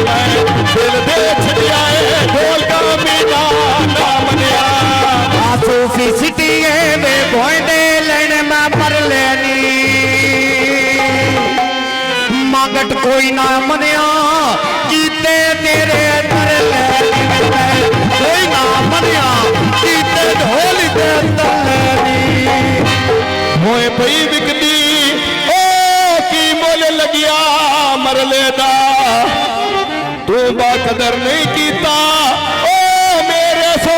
मैं दिल दे छड़िया ढोल का मीना ना मनिया सूफी सिटी वे गोंडे लेने में पर लेनी मांगट कोई ना मनिया कीते तेरे दर लेनी कोई ना मनिया कीते ढोल दे दर लेनी मोए पई विकदी ओ की मोल लगिया मरले दा तू बाकदर नहीं कीता ओ मेरे सौ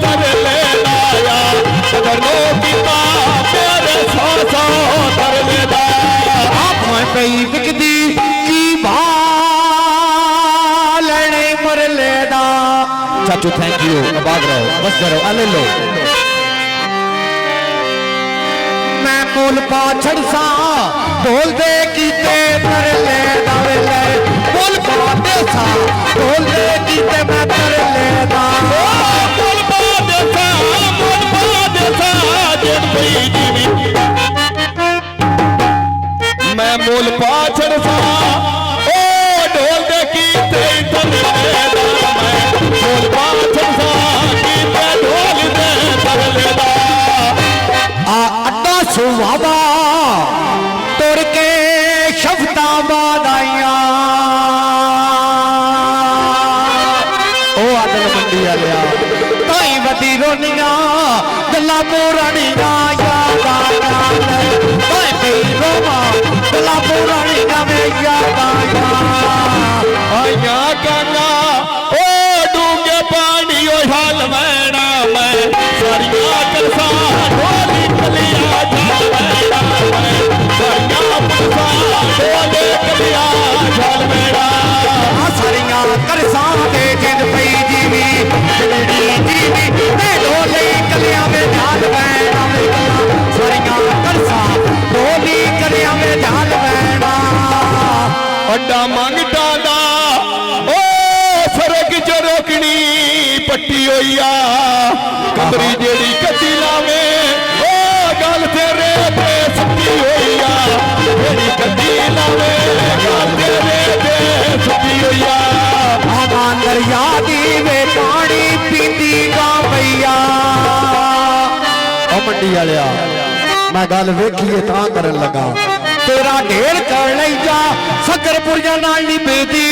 दर ले लाया कदर नो कीता मेरे सौ दर ले दा आप मोए पई विकदी की भा लेने मरले दा चाचू थैंक यू आबाद रहो बस करो आले लो मैं मोल पाछड़ सा ढोल दे कीते तर ले दावे ले मोल पाते सा ढोल दे कीते मैं तर ले दा मोल पाते सा जिन पई जीवी मैं मोल पाछड़ सा ओ ढोल दे कीते तर ले दा मैं मोल पाछड़ सा कीते ढोल दे तर ले दा अड्डा सुहावा तोड़ के शफ्ता बादाइया ओ आदल मंडी आलिया ताई वदी रोनिया गल्ला पुरानिया याद आया ताई पई रोमा गल्ला पुरानिया में याद आया आया गंगा ओ डूंगे पानी ओ हाल मैना मैं सारिया कलसा ढोली कलिया झाल मैना मैं सारिया कलसा ढोली कलिया झाल मैना सारिया करसा दे जिद पई जीवी जीवी ते ढोली कलिया में झाल मैना सारिया करसा ढोली कलिया में झाल मैना अड्डा मंगटा दा ओ सरग च रोकनी पट्टी होइया कमरी जेड़ी कटी लावे ओ गल तेरे ते सुती होइया जेड़ी कटी लावे गल तेरे ते सुती होइया अंदर यादी वे पानी पीती गा भैया ओ मंडी वालिया मैं गल वेखीए तां करन लगा तेरा ढेर कर लई जा सकरपुरिया नाल नी बेदी